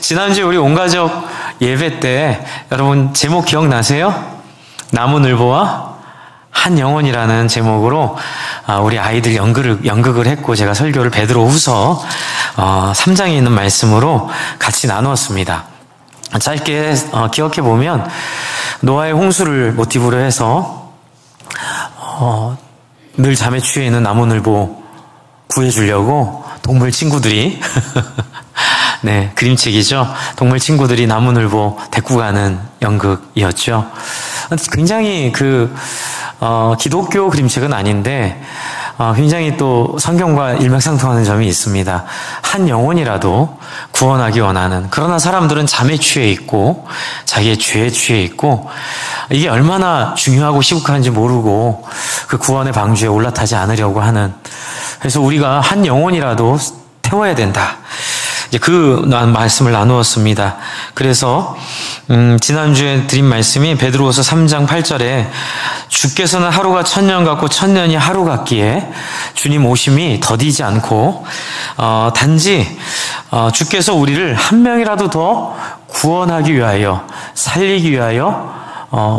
지난주에 우리 온가족 예배 때 여러분 제목 기억나세요? 나무늘보와 한 영혼이라는 제목으로 우리 아이들 연극을 했고 제가 설교를 베드로후서 3장에 있는 말씀으로 같이 나누었습니다. 짧게 기억해 보면 노아의 홍수를 모티브로 해서 늘 잠에 취해 있는 나무늘보 구해주려고 동물 친구들이 네, 그림책이죠. 동물 친구들이 나무늘보 데리고 가는 연극이었죠. 굉장히 기독교 그림책은 아닌데 굉장히 또 성경과 일맥상통하는 점이 있습니다. 한 영혼이라도 구원하기 원하는, 그러나 사람들은 잠에 취해 있고 자기의 죄에 취해 있고 이게 얼마나 중요하고 시급한지 모르고 그 구원의 방주에 올라타지 않으려고 하는, 그래서 우리가 한 영혼이라도 태워야 된다. 이제 그 말씀을 나누었습니다. 그래서 지난주에 드린 말씀이 베드로후서 3장 8절에 주께서는 하루가 1000년 같고 1000년이 하루 같기에 주님 오심이 더디지 않고 단지 주께서 우리를 한 명이라도 더 구원하기 위하여, 살리기 위하여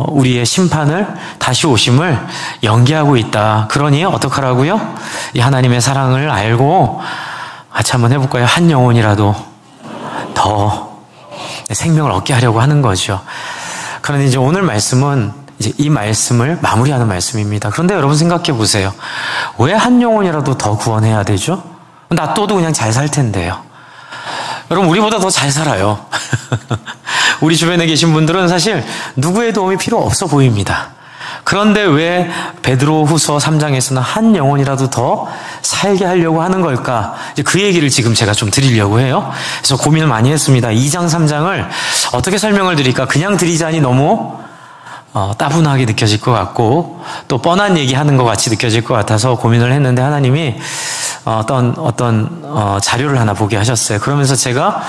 우리의 심판을, 다시 오심을 연기하고 있다. 그러니 어떡하라고요? 이 하나님의 사랑을 알고 같이 한번 해볼까요? 한 영혼이라도 더 생명을 얻게 하려고 하는 거죠. 그런데 이제 오늘 말씀은 이제 이 말씀을 마무리하는 말씀입니다. 그런데 여러분 생각해 보세요. 왜 한 영혼이라도 더 구원해야 되죠? 놔둬도 그냥 잘 살 텐데요. 여러분 우리보다 더 잘 살아요. 우리 주변에 계신 분들은 사실 누구의 도움이 필요 없어 보입니다. 그런데 왜 베드로후서 3장에서는 한 영혼이라도 더 살게 하려고 하는 걸까? 이제 그 얘기를 지금 제가 좀 드리려고 해요. 그래서 고민을 많이 했습니다. 2장 3장을 어떻게 설명을 드릴까? 그냥 드리자니 너무 따분하게 느껴질 것 같고 또 뻔한 얘기하는 것 같이 느껴질 것 같아서 고민을 했는데 하나님이 어떤 자료를 하나 보게 하셨어요. 그러면서 제가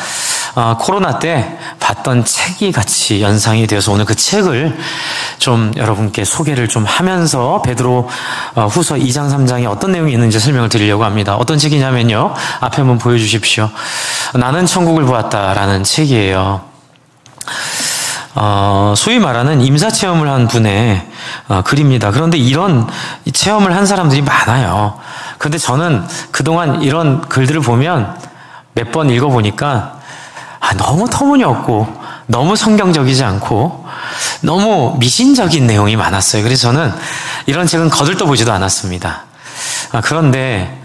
코로나 때 봤던 책이 같이 연상이 되어서 오늘 그 책을 좀 여러분께 소개를 좀 하면서 베드로 후서 2장 3장에 어떤 내용이 있는지 설명을 드리려고 합니다. 어떤 책이냐면요, 앞에 한번 보여주십시오. 나는 천국을 보았다라는 책이에요. 소위 말하는 임사체험을 한 분의 글입니다. 그런데 이런 체험을 한 사람들이 많아요. 그런데 저는 그동안 이런 글들을 보면 몇 번 읽어보니까 너무 터무니없고 너무 성경적이지 않고 너무 미신적인 내용이 많았어요. 그래서 저는 이런 책은 거들떠보지도 않았습니다. 그런데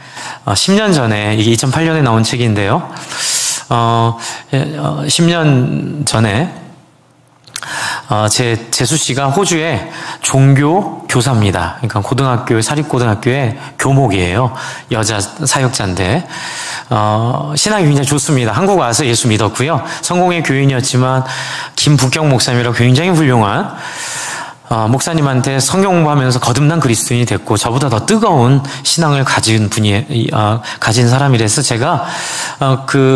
10년 전에, 이게 2008년에 나온 책인데요. 10년 전에 재수 씨가 호주의 종교 교사입니다. 그러니까 고등학교, 사립고등학교의 교목이에요. 여자 사역자인데, 신앙이 굉장히 좋습니다. 한국 와서 예수 믿었고요. 성공의 교인이었지만, 김북경 목사님이라고 굉장히 훌륭한, 목사님한테 성경 공부하면서 거듭난 그리스도인이 됐고, 저보다 더 뜨거운 신앙을 가진 가진 사람이라서 제가,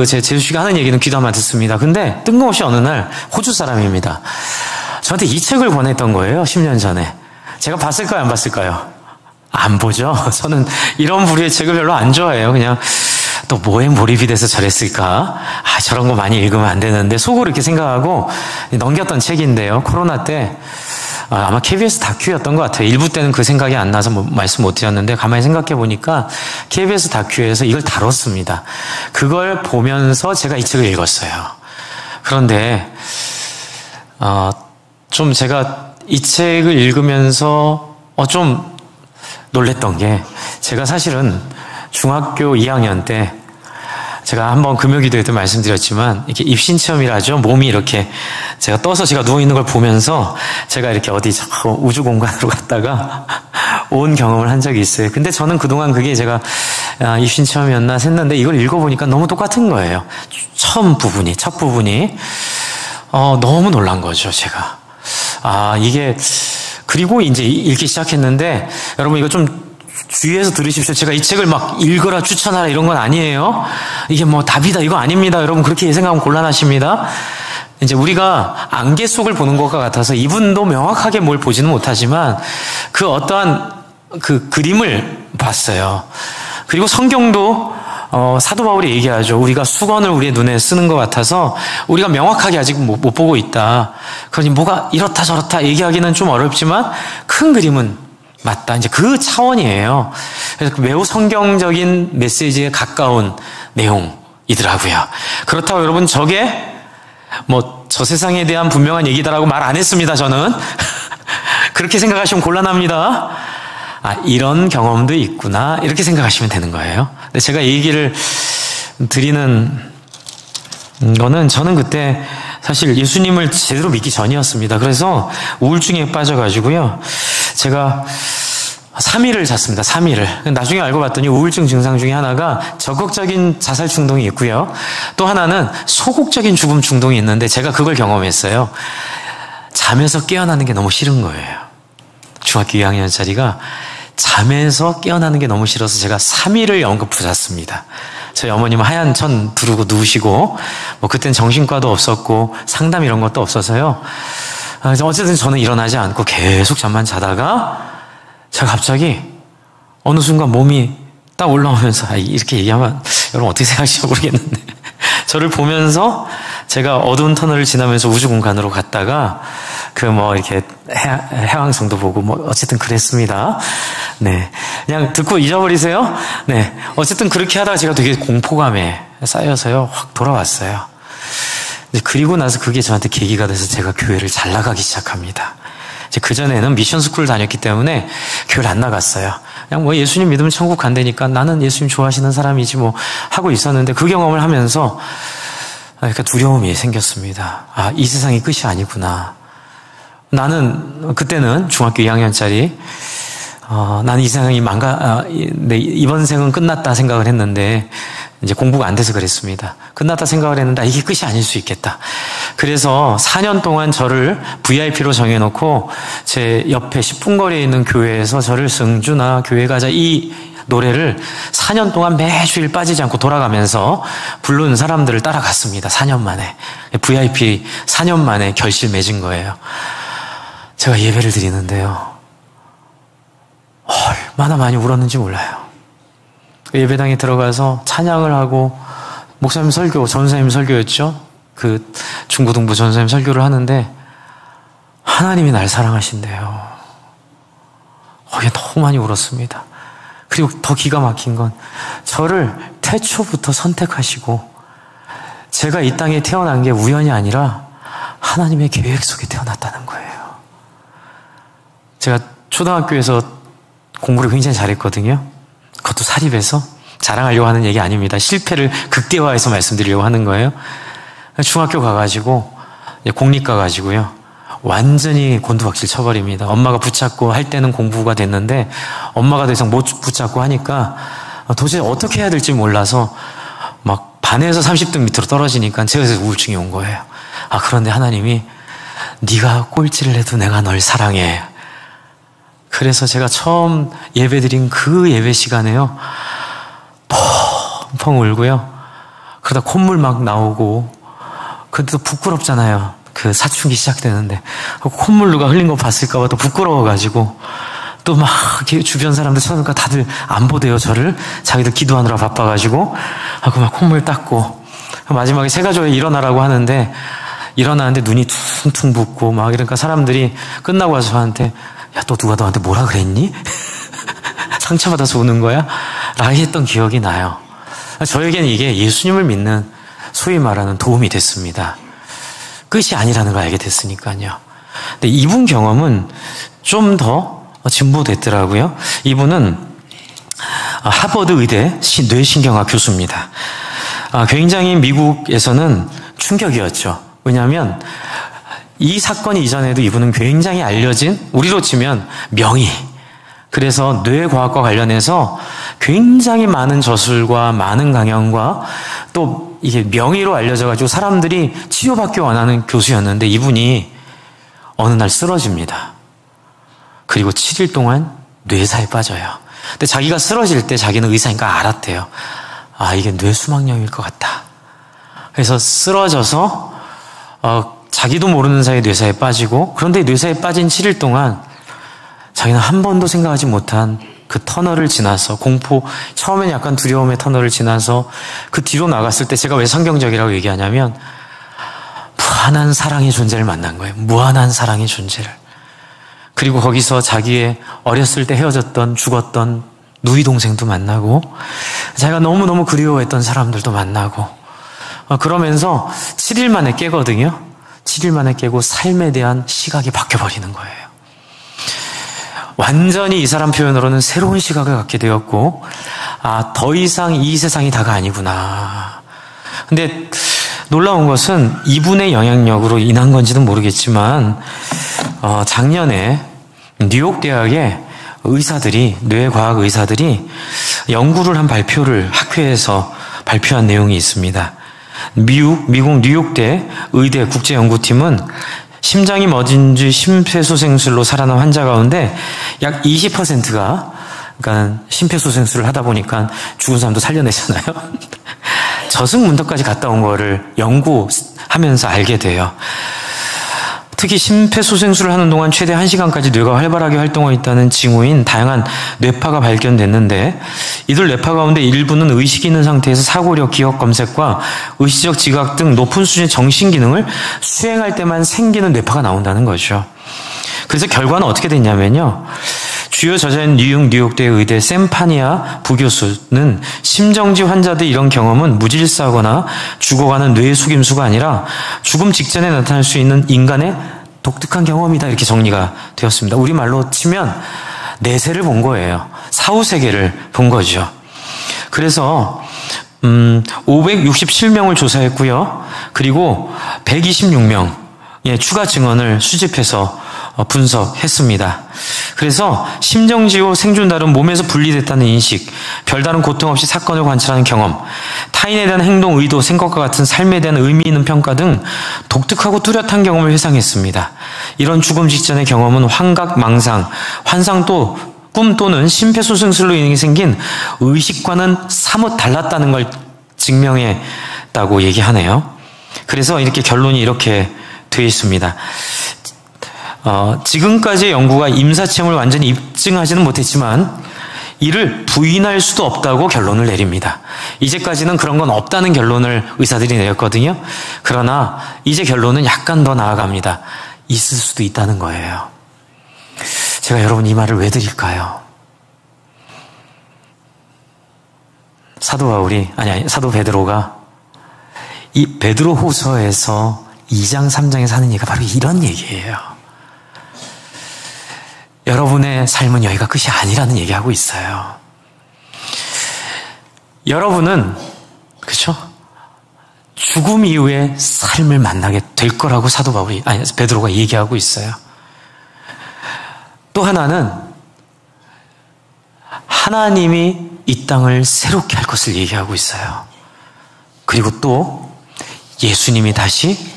제 재수 씨가 하는 얘기는 귀담아 듣습니다. 근데 뜬금없이 어느 날 호주 사람입니다. 저한테 이 책을 권했던 거예요. 10년 전에. 제가 봤을까요? 안 봤을까요? 안 보죠. 저는 이런 부류의 책을 별로 안 좋아해요. 그냥 또 뭐에 몰입이 돼서 저랬을까? 저런 거 많이 읽으면 안 되는데 속으로 이렇게 생각하고 넘겼던 책인데요. 코로나 때 아마 KBS 다큐였던 것 같아요. 일부 때는 그 생각이 안 나서 말씀 못 드렸는데 가만히 생각해 보니까 KBS 다큐에서 이걸 다뤘습니다. 그걸 보면서 제가 이 책을 읽었어요. 그런데 좀 제가 이 책을 읽으면서 좀 놀랬던 게, 제가 사실은 중학교 2학년 때 제가 한번 금요기도에 도 말씀드렸지만 이렇게 입신체험이라죠. 몸이 이렇게 제가 떠서 제가 누워있는 걸 보면서 제가 이렇게 어디 우주 공간으로 갔다가 온 경험을 한 적이 있어요. 근데 저는 그동안 그게 제가 입신체험이었나 했는데 이걸 읽어보니까 너무 똑같은 거예요. 첫 부분이 너무 놀란 거죠, 제가. 이게, 그리고 이제 읽기 시작했는데, 여러분 이거 좀 주의해서 들으십시오. 제가 이 책을 막 읽어라, 추천하라 이런 건 아니에요. 이게 뭐 답이다 이거 아닙니다. 여러분 그렇게 생각하면 곤란하십니다. 이제 우리가 안개 속을 보는 것과 같아서 이분도 명확하게 뭘 보지는 못하지만 그 어떠한 그 그림을 봤어요. 그리고 성경도 사도 바울이 얘기하죠. 우리가 수건을 우리의 눈에 쓰는 것 같아서 우리가 명확하게 아직 못 보고 있다. 그러니 뭐가 이렇다 저렇다 얘기하기는 좀 어렵지만 큰 그림은 맞다. 이제 그 차원이에요. 그래서 매우 성경적인 메시지에 가까운 내용이더라고요. 그렇다고 여러분 저게 저 세상에 대한 분명한 얘기다라고 말 안 했습니다. 저는 그렇게 생각하시면 곤란합니다. 이런 경험도 있구나 이렇게 생각하시면 되는 거예요. 근데 제가 이 얘기를 드리는 거는 저는 그때 사실 예수님을 제대로 믿기 전이었습니다. 그래서 우울증에 빠져가지고요. 제가 3일을 잤습니다. 3일을. 나중에 알고 봤더니 우울증 증상 중에 하나가 적극적인 자살 충동이 있고요. 또 하나는 소극적인 죽음 충동이 있는데 제가 그걸 경험했어요. 잠에서 깨어나는 게 너무 싫은 거예요. 중학교 2학년짜리가 잠에서 깨어나는 게 너무 싫어서 제가 3일을 연극부 잤습니다. 저희 어머님은 하얀 천 두르고 누우시고 그땐 정신과도 없었고 상담 이런 것도 없어서요. 어쨌든 저는 일어나지 않고 계속 잠만 자다가 제가 갑자기 어느 순간 몸이 딱 올라오면서 이렇게 얘기하면 여러분 어떻게 생각하실지 모르겠는데 저를 보면서 제가 어두운 터널을 지나면서 우주 공간으로 갔다가 이렇게 해왕성도 보고 어쨌든 그랬습니다. 네. 그냥 듣고 잊어버리세요. 네. 어쨌든 그렇게 하다가 제가 되게 공포감에 쌓여서요. 확 돌아왔어요. 그리고 나서 그게 저한테 계기가 돼서 제가 교회를 잘 나가기 시작합니다. 그전에는 미션 스쿨을 다녔기 때문에 교회를 안 나갔어요. 그냥 예수님 믿으면 천국 간다니까 나는 예수님 좋아하시는 사람이지 하고 있었는데 그 경험을 하면서 그러니까 두려움이 생겼습니다. 이 세상이 끝이 아니구나. 나는 그때는 중학교 2학년짜리 나는 이 세상이 이번 생은 끝났다 생각을 했는데 이제 공부가 안 돼서 그랬습니다. 끝났다 생각을 했는데 이게 끝이 아닐 수 있겠다. 그래서 4년 동안 저를 VIP로 정해놓고 제 옆에 10분 거리에 있는 교회에서 저를 승준아 교회 가자 이 노래를 4년 동안 매주일 빠지지 않고 돌아가면서 부른 사람들을 따라갔습니다. 4년 만에. VIP 4년 만에 결실 맺은 거예요. 제가 예배를 드리는데요. 얼마나 많이 울었는지 몰라요. 예배당에 들어가서 찬양을 하고 목사님 설교, 전사님 설교였죠. 그 중고등부 전사님 설교를 하는데 하나님이 날 사랑하신대요. 거기에 너무 많이 울었습니다. 그리고 더 기가 막힌 건 저를 태초부터 선택하시고 제가 이 땅에 태어난 게 우연이 아니라 하나님의 계획 속에 태어났다는 거예요. 제가 초등학교에서 공부를 굉장히 잘했거든요. 그것도 사립에서 자랑하려고 하는 얘기 아닙니다. 실패를 극대화해서 말씀드리려고 하는 거예요. 중학교 가가지고 공립 가가지고요. 완전히 곤두박질 쳐버립니다. 엄마가 붙잡고 할 때는 공부가 됐는데 엄마가 더 이상 못 붙잡고 하니까 도저히 어떻게 해야 될지 몰라서 막 반에서 30등 밑으로 떨어지니까 제가 그래서 우울증이 온 거예요. 그런데 하나님이 네가 꼴찌를 해도 내가 널 사랑해. 그래서 제가 처음 예배드린 그 예배 시간에요. 펑펑 울고요. 그러다 콧물 막 나오고 그래도 부끄럽잖아요. 그 사춘기 시작되는데 콧물 누가 흘린 거 봤을까 봐 또 부끄러워가지고 또 막 주변 사람들 쳐다보니까 다들 안 보대요. 저를. 자기들 기도하느라 바빠가지고 하고 막 콧물 닦고 마지막에 새 가족에 일어나라고 하는데 일어나는데 눈이 퉁퉁 붓고 막 이러니까 사람들이 끝나고 와서 저한테 야, 또 누가 너한테 뭐라 그랬니? 상처받아서 우는 거야? 라고 했던 기억이 나요. 저에게는 이게 예수님을 믿는 소위 말하는 도움이 됐습니다. 끝이 아니라는 걸 알게 됐으니까요. 근데 이분 경험은 좀 더 진보됐더라고요. 이분은 하버드 의대 뇌신경학 교수입니다. 굉장히 미국에서는 충격이었죠. 왜냐하면 이 사건이 이전에도 이분은 굉장히 알려진 우리로 치면 명의. 그래서 뇌과학과 관련해서 굉장히 많은 저술과 많은 강연과 또 이게 명의로 알려져가지고 사람들이 치료받기 원하는 교수였는데 이분이 어느 날 쓰러집니다. 그리고 7일 동안 뇌사에 빠져요. 근데 자기가 쓰러질 때 자기는 의사니까 알았대요. 이게 뇌수막염일 것 같다. 그래서 쓰러져서 자기도 모르는 사이에 뇌사에 빠지고 그런데 뇌사에 빠진 7일 동안 자기는 한 번도 생각하지 못한 그 터널을 지나서 처음엔 약간 두려움의 터널을 지나서 그 뒤로 나갔을 때 제가 왜 성경적이라고 얘기하냐면 무한한 사랑의 존재를 만난 거예요. 무한한 사랑의 존재를. 그리고 거기서 자기의 어렸을 때 헤어졌던 죽었던 누이 동생도 만나고 자기가 너무너무 그리워했던 사람들도 만나고 그러면서 7일 만에 깨거든요. 7일 만에 깨고 삶에 대한 시각이 바뀌어버리는 거예요. 완전히 이 사람 표현으로는 새로운 시각을 갖게 되었고 더 이상 이 세상이 다가 아니구나. 근데 놀라운 것은 이분의 영향력으로 인한 건지는 모르겠지만 작년에 뉴욕 대학의 뇌과학 의사들이 연구를 한 발표를 학회에서 발표한 내용이 있습니다. 미국 뉴욕대 의대 국제연구팀은 심장이 멎은 지 심폐소생술로 살아난 환자 가운데 약 20%가 그러니까 심폐소생술을 하다 보니까 죽은 사람도 살려내잖아요. 저승문턱까지 갔다 온 거를 연구하면서 알게 돼요. 특히 심폐소생술을 하는 동안 최대 1시간까지 뇌가 활발하게 활동하고 있다는 징후인 다양한 뇌파가 발견됐는데 이들 뇌파 가운데 일부는 의식이 있는 상태에서 사고력, 기억 검색과 의식적 지각 등 높은 수준의 정신 기능을 수행할 때만 생기는 뇌파가 나온다는 거죠. 그래서 결과는 어떻게 됐냐면요. 주요 저자인 뉴욕대 의대 샘파니아 부교수는 심정지 환자들의 이런 경험은 무질서하거나 죽어가는 뇌의 속임수가 아니라 죽음 직전에 나타날 수 있는 인간의 독특한 경험이다 이렇게 정리가 되었습니다. 우리말로 치면 내세를 본 거예요. 사후세계를 본 거죠. 그래서 567명을 조사했고요. 그리고 126명의 추가 증언을 수집해서 분석했습니다. 그래서 심정지후 생존달은 몸에서 분리됐다는 인식, 별다른 고통 없이 사건을 관찰하는 경험, 타인에 대한 행동, 의도, 생각과 같은 삶에 대한 의미 있는 평가 등 독특하고 뚜렷한 경험을 회상했습니다. 이런 죽음 직전의 경험은 환각, 망상, 환상 꿈 또는 심폐소생술로 인해 생긴 의식과는 사뭇 달랐다는 걸 증명했다고 얘기하네요. 그래서 이렇게 결론이 이렇게 되어 있습니다. 지금까지의 연구가 임사체험을 완전히 입증하지는 못했지만 이를 부인할 수도 없다고 결론을 내립니다. 이제까지는 그런 건 없다는 결론을 의사들이 내렸거든요. 그러나 이제 결론은 약간 더 나아갑니다. 있을 수도 있다는 거예요. 제가 여러분 이 말을 왜 드릴까요? 사도 베드로가 이 베드로 후서에서 2장 3장에서 하는 얘기가 바로 이런 얘기예요. 여러분의 삶은 여기가 끝이 아니라는 얘기하고 있어요. 여러분은 그렇죠? 죽음 이후에 삶을 만나게 될 거라고 베드로가 얘기하고 있어요. 또 하나는 하나님이 이 땅을 새롭게 할 것을 얘기하고 있어요. 그리고 또 예수님이 다시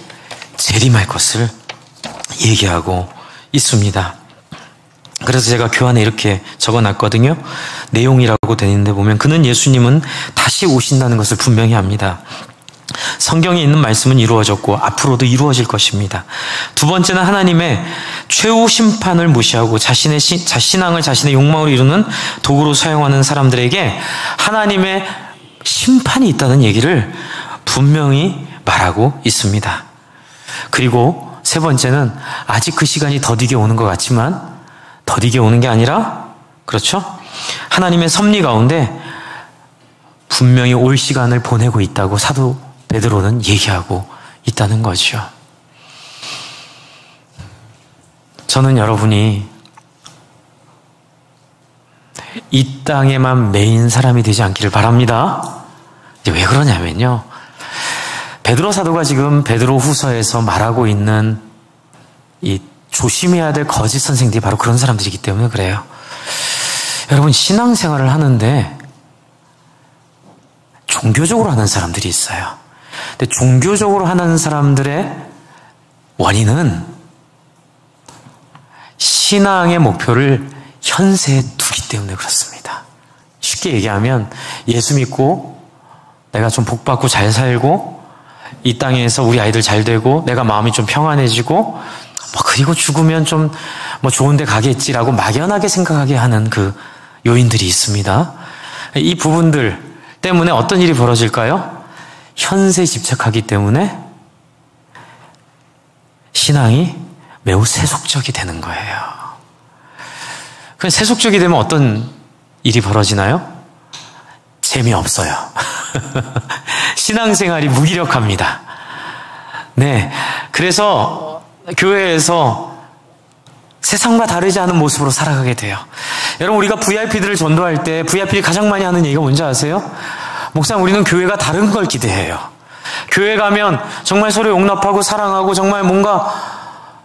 재림할 것을 얘기하고 있습니다. 그래서 제가 교환에 이렇게 적어놨거든요. 내용이라고 되는데 보면 그는 예수님은 다시 오신다는 것을 분명히 합니다. 성경에 있는 말씀은 이루어졌고 앞으로도 이루어질 것입니다. 두 번째는 하나님의 최후 심판을 무시하고 자신의 신앙을 자신의 욕망으로 이루는 도구로 사용하는 사람들에게 하나님의 심판이 있다는 얘기를 분명히 말하고 있습니다. 그리고 세 번째는 아직 그 시간이 더디게 오는 것 같지만 더디게 오는 게 아니라 그렇죠? 하나님의 섭리 가운데 분명히 올 시간을 보내고 있다고 사도 베드로는 얘기하고 있다는 거죠. 저는 여러분이 이 땅에만 매인 사람이 되지 않기를 바랍니다. 왜 그러냐면요. 베드로 사도가 지금 베드로 후서에서 말하고 있는 이 조심해야 될 거짓 선생들이 바로 그런 사람들이기 때문에 그래요. 여러분 신앙생활을 하는데 종교적으로 하는 사람들이 있어요. 근데 종교적으로 하는 사람들의 원인은 신앙의 목표를 현세에 두기 때문에 그렇습니다. 쉽게 얘기하면 예수 믿고 내가 좀 복받고 잘 살고 이 땅에서 우리 아이들 잘 되고 내가 마음이 좀 평안해지고 그리고 죽으면 좀 좋은 데 가겠지라고 막연하게 생각하게 하는 그 요인들이 있습니다. 이 부분들 때문에 어떤 일이 벌어질까요? 현세에 집착하기 때문에 신앙이 매우 세속적이 되는 거예요. 세속적이 되면 어떤 일이 벌어지나요? 재미없어요. 신앙생활이 무기력합니다. 네, 그래서 교회에서 세상과 다르지 않은 모습으로 살아가게 돼요. 여러분, 우리가 VIP들을 전도할 때 VIP들이 가장 많이 하는 얘기가 뭔지 아세요? 목사님, 우리는 교회가 다른 걸 기대해요. 교회 가면 정말 서로 용납하고 사랑하고 정말 뭔가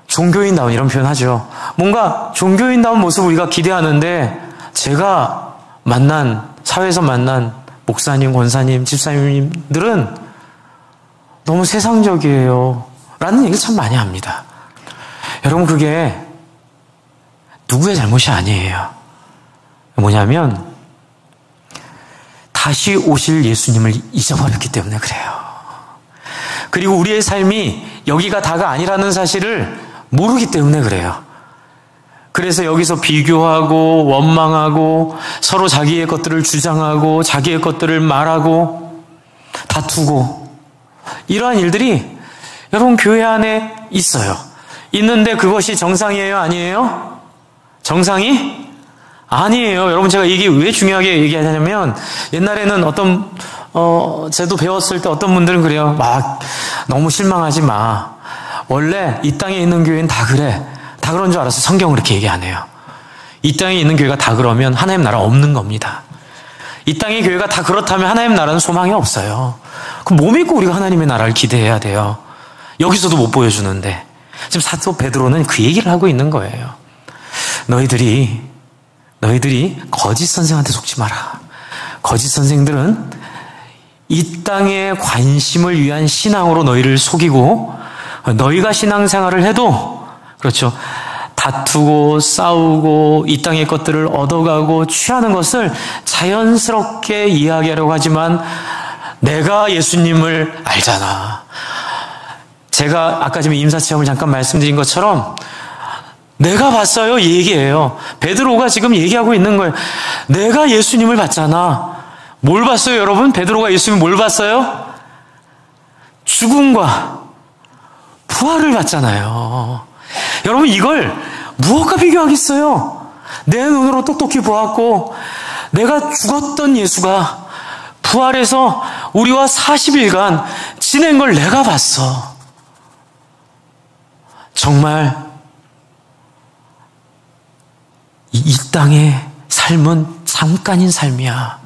종교인다운, 이런 표현 하죠. 뭔가 종교인다운 모습을 우리가 기대하는데, 제가 사회에서 만난 목사님, 권사님, 집사님들은 너무 세상적이에요 라는 얘기를 참 많이 합니다. 여러분, 그게 누구의 잘못이 아니에요. 뭐냐면 다시 오실 예수님을 잊어버렸기 때문에 그래요. 그리고 우리의 삶이 여기가 다가 아니라는 사실을 모르기 때문에 그래요. 그래서 여기서 비교하고 원망하고 서로 자기의 것들을 주장하고 자기의 것들을 말하고 다투고, 이러한 일들이 여러분 교회 안에 있어요. 있는데 그것이 정상이에요? 아니에요? 정상이 아니에요. 여러분, 제가 이게 왜 중요하게 얘기하냐면, 옛날에는 저도 배웠을 때 어떤 분들은 그래요. 막 너무 실망하지 마. 원래 이 땅에 있는 교회는 다 그래. 다 그런 줄 알아서 성경을 이렇게 얘기 안 해요. 이 땅에 있는 교회가 다 그러면 하나님 나라 없는 겁니다. 이 땅의 교회가 다 그렇다면 하나님 나라는 소망이 없어요. 그럼 뭐 믿고 우리가 하나님의 나라를 기대해야 돼요? 여기서도 못 보여주는데. 지금 사도 베드로는 그 얘기를 하고 있는 거예요. 너희들이 거짓 선생한테 속지 마라. 거짓 선생들은 이 땅의 관심을 위한 신앙으로 너희를 속이고, 너희가 신앙생활을 해도, 그렇죠, 다투고 싸우고 이 땅의 것들을 얻어가고 취하는 것을 자연스럽게 이야기하려고 하지만, 내가 예수님을 알잖아. 제가 아까 지금 임사체험을 잠깐 말씀드린 것처럼 내가 봤어요, 이 얘기예요. 베드로가 지금 얘기하고 있는 거예요. 내가 예수님을 봤잖아. 뭘 봤어요, 여러분? 베드로가 예수님 뭘 봤어요? 죽음과 부활을 봤잖아요. 여러분, 이걸 무엇과 비교하겠어요? 내 눈으로 똑똑히 보았고, 내가 죽었던 예수가 부활해서 우리와 40일간 지낸 걸 내가 봤어. 정말 이 땅의 삶은 잠깐인 삶이야.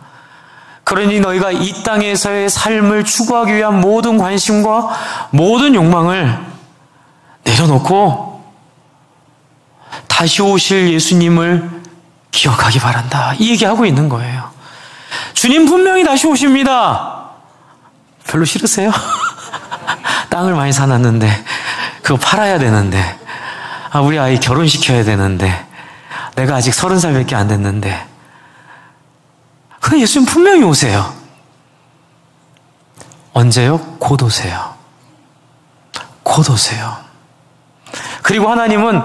그러니 너희가 이 땅에서의 삶을 추구하기 위한 모든 관심과 모든 욕망을 내려놓고 다시 오실 예수님을 기억하기 바란다. 이 얘기하고 있는 거예요. 주님 분명히 다시 오십니다. 별로 싫으세요? 땅을 많이 사놨는데, 그거 팔아야 되는데, 우리 아이 결혼시켜야 되는데, 내가 아직 30살밖에 안 됐는데. 근데 예수님 분명히 오세요. 언제요? 곧 오세요. 곧 오세요. 그리고 하나님은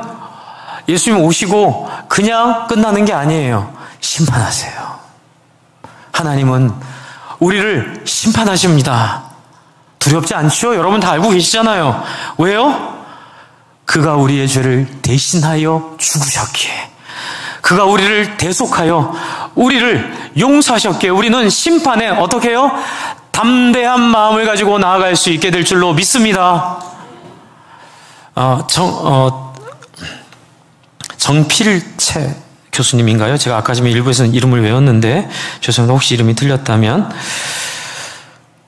예수님 오시고 그냥 끝나는 게 아니에요. 심판하세요. 하나님은 우리를 심판하십니다. 두렵지 않죠? 여러분 다 알고 계시잖아요. 왜요? 그가 우리의 죄를 대신하여 죽으셨기에, 그가 우리를 대속하여 우리를 용서하셨기에, 우리는 심판에 어떻게 해요? 담대한 마음을 가지고 나아갈 수 있게 될 줄로 믿습니다. 정필채 교수님인가요? 제가 아까 지금 일부에서는 이름을 외웠는데 죄송합니다. 혹시 이름이 틀렸다면.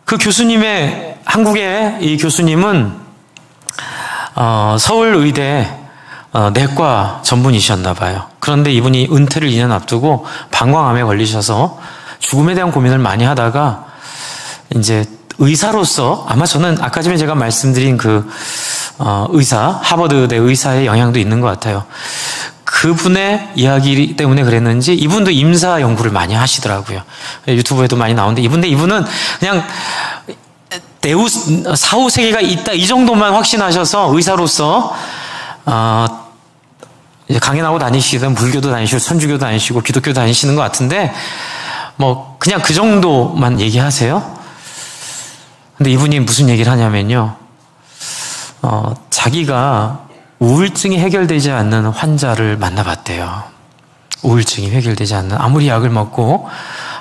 그 교수님의, 한국의 이 교수님은 서울의대 내과 전문의셨나 봐요. 그런데 이분이 은퇴를 2년 앞두고 방광암에 걸리셔서 죽음에 대한 고민을 많이 하다가 이제 의사로서, 아마 저는 아까 전에 제가 말씀드린 그 의사, 하버드대 의사의 영향도 있는 것 같아요. 그분의 이야기 때문에 그랬는지 이분도 임사 연구를 많이 하시더라고요. 유튜브에도 많이 나오는데, 이분은 그냥 사후 세계가 있다 이 정도만 확신하셔서 의사로서 이제 강연하고 다니시든 불교도 다니시고 천주교도 다니시고 기독교도 다니시는 것 같은데 뭐 그냥 그 정도만 얘기하세요. 근데 이분이 무슨 얘기를 하냐면요. 자기가 우울증이 해결되지 않는 환자를 만나봤대요. 우울증이 해결되지 않는, 아무리 약을 먹고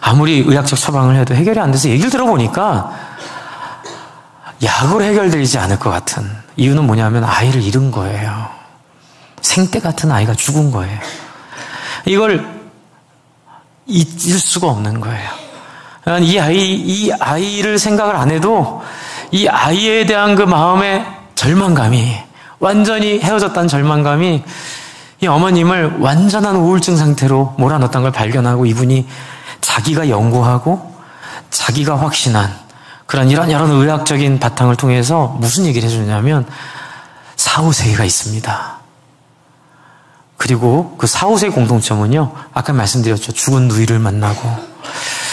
아무리 의학적 처방을 해도 해결이 안 돼서 얘기를 들어보니까 약으로 해결되지 않을 것 같은 이유는 뭐냐면 아이를 잃은 거예요. 생때 같은 아이가 죽은 거예요. 이걸 잊을 수가 없는 거예요. 이 아이를 생각을 안 해도 이 아이에 대한 그 마음의 절망감이, 완전히 헤어졌다는 절망감이 이 어머님을 완전한 우울증 상태로 몰아넣었다는 걸 발견하고, 이분이 자기가 연구하고 자기가 확신한 그런 이런 의학적인 바탕을 통해서 무슨 얘기를 해주냐면 사후세계가 있습니다. 그리고 그 사후세계 공통점은요, 아까 말씀드렸죠. 죽은 누이를 만나고,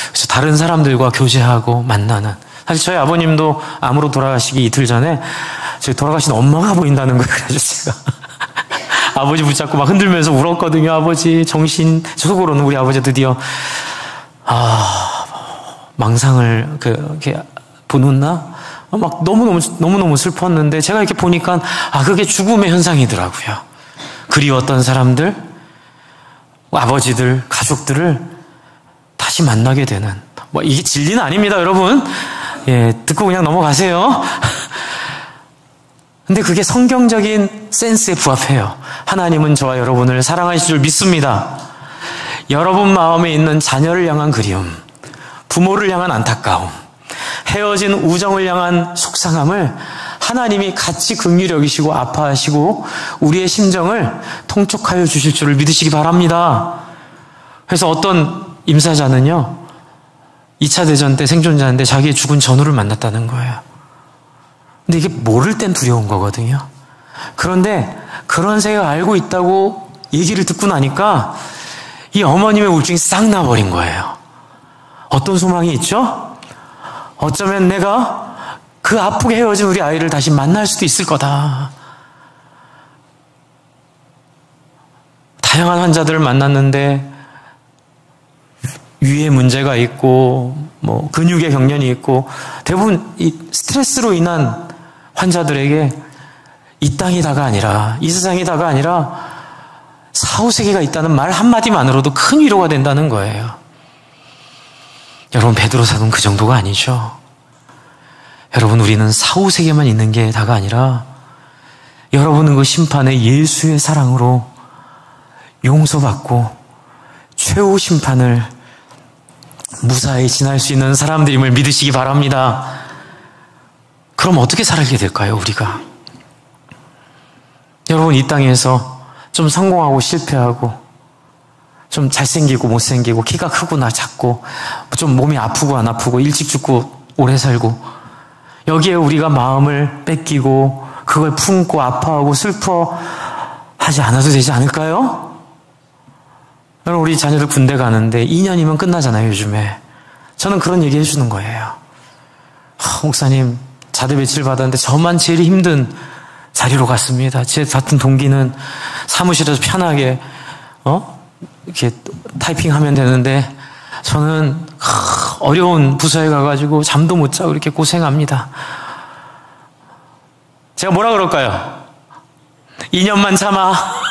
그래서 다른 사람들과 교제하고 만나는. 사실 저희 아버님도 암으로 돌아가시기 이틀 전에 저희 돌아가신 엄마가 보인다는 거예요. 그래서 제가 아버지 붙잡고 막 흔들면서 울었거든요. 아버지 정신, 속으로는 우리 아버지 드디어 망상을 이렇게 보는나? 막 너무너무 슬펐는데, 제가 이렇게 보니까 그게 죽음의 현상이더라고요. 그리웠던 사람들, 아버지들, 가족들을 다시 만나게 되는, 뭐 이게 진리는 아닙니다, 여러분. 예, 듣고 그냥 넘어가세요. 근데 그게 성경적인 센스에 부합해요. 하나님은 저와 여러분을 사랑하실 줄 믿습니다. 여러분 마음에 있는 자녀를 향한 그리움, 부모를 향한 안타까움, 헤어진 우정을 향한 속상함을 하나님이 같이 긍휼히 여기시고 아파하시고 우리의 심정을 통촉하여 주실 줄을 믿으시기 바랍니다. 그래서 어떤 임사자는요, 2차 대전 때 생존자인데 자기의 죽은 전우를 만났다는 거예요. 근데 이게 모를 땐 두려운 거거든요. 그런데 그런 생각 알고 있다고 얘기를 듣고 나니까 이 어머님의 우울증이 싹 나버린 거예요. 어떤 소망이 있죠? 어쩌면 내가 그 아프게 헤어진 우리 아이를 다시 만날 수도 있을 거다. 다양한 환자들을 만났는데 위에 문제가 있고 뭐 근육에 경련이 있고, 대부분 이 스트레스로 인한 환자들에게 이 땅이 다가 아니라, 이 세상이 다가 아니라 사후세계가 있다는 말 한마디만으로도 큰 위로가 된다는 거예요. 여러분, 베드로 사도는 그 정도가 아니죠. 여러분, 우리는 사후세계만 있는 게 다가 아니라 여러분은 그 심판에 예수의 사랑으로 용서받고 최후 심판을 무사히 지날 수 있는 사람들임을 믿으시기 바랍니다. 그럼 어떻게 살게 될까요, 우리가? 여러분, 이 땅에서 좀 성공하고 실패하고, 좀 잘생기고 못생기고, 키가 크고나 작고, 좀 몸이 아프고 안 아프고, 일찍 죽고 오래 살고, 여기에 우리가 마음을 뺏기고 그걸 품고 아파하고 슬퍼하지 않아도 되지 않을까요? 여러분, 우리 자녀들 군대 가는데 2년이면 끝나잖아요, 요즘에. 저는 그런 얘기 해주는 거예요. 목사님, 자대 배치를 받았는데 저만 제일 힘든 자리로 갔습니다. 제 같은 동기는 사무실에서 편하게 이렇게 타이핑하면 되는데 저는 어려운 부서에 가가지고 잠도 못 자고 이렇게 고생합니다. 제가 뭐라 그럴까요? 2년만 참아.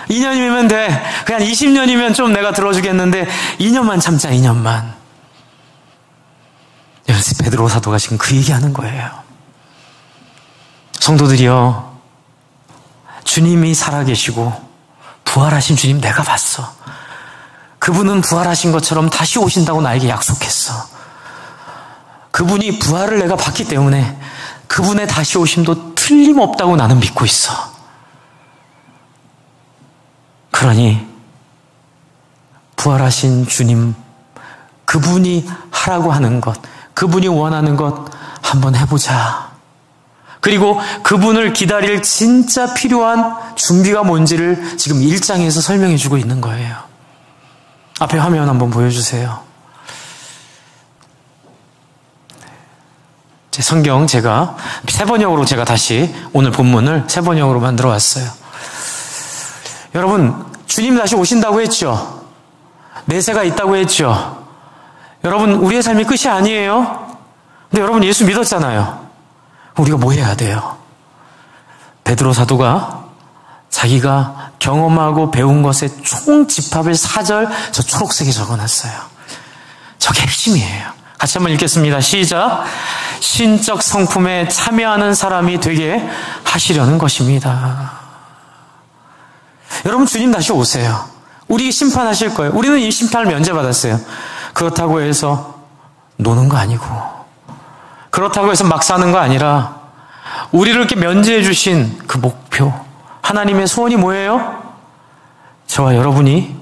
2년이면 돼. 그냥 20년이면 좀 내가 들어주겠는데 2년만 참자, 2년만. 베드로 사도가 지금 그 얘기하는 거예요. 성도들이여, 주님이 살아계시고 부활하신 주님 내가 봤어. 그분은 부활하신 것처럼 다시 오신다고 나에게 약속했어. 그분이 부활을 내가 봤기 때문에 그분의 다시 오심도 틀림없다고 나는 믿고 있어. 그러니 부활하신 주님, 그분이 하라고 하는 것, 그분이 원하는 것 한번 해보자. 그리고 그분을 기다릴 진짜 필요한 준비가 뭔지를 지금 1장에서 설명해 주고 있는 거예요. 앞에 화면 한번 보여주세요. 제 성경 제가 세 번역으로 제가 다시 오늘 본문을 세 번역으로 만들어 왔어요. 여러분, 주님 다시 오신다고 했죠. 내세가 있다고 했죠. 여러분, 우리의 삶이 끝이 아니에요. 근데 여러분, 예수 믿었잖아요. 우리가 뭐 해야 돼요? 베드로 사도가 자기가 경험하고 배운 것의 총집합을 4절 저 초록색에 적어놨어요. 저게 핵심이에요. 같이 한번 읽겠습니다. 시작. 신적 성품에 참여하는 사람이 되게 하시려는 것입니다. 여러분, 주님 다시 오세요. 우리 심판하실 거예요. 우리는 이 심판을 면제받았어요. 그렇다고 해서 노는 거 아니고, 그렇다고 해서 막 사는 거 아니라, 우리를 이렇게 면제해 주신 그 목표, 하나님의 소원이 뭐예요? 저와 여러분이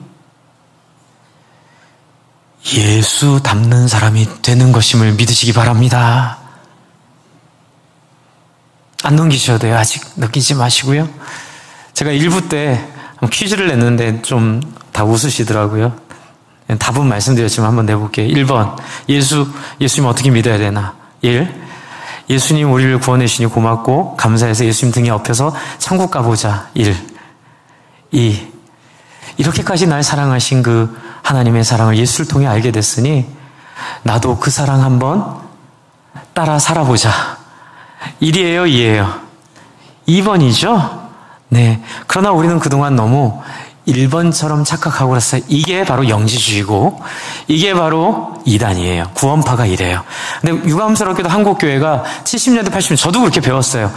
예수 닮는 사람이 되는 것임을 믿으시기 바랍니다. 안 넘기셔도 돼요. 아직 넘기지 마시고요. 제가 1부 때 퀴즈를 냈는데 좀 다 웃으시더라고요. 답은 말씀드렸지만 한번 내볼게요. 1번, 예수님 어떻게 믿어야 되나? 1. 예수님 우리를 구원해주시니 고맙고 감사해서 예수님 등에 업혀서 천국 가보자. 1. 2. 이렇게까지 날 사랑하신 그 하나님의 사랑을 예수를 통해 알게 됐으니 나도 그 사랑 한번 따라 살아보자. 1이에요, 2예요? 2번이죠? 네. 그러나 우리는 그동안 너무 1번처럼 착각하고 그랬어요. 이게 바로 영지주의고 이게 바로 이단이에요. 구원파가 이래요. 근데 유감스럽게도 한국교회가 70년대 80년대 저도 그렇게 배웠어요.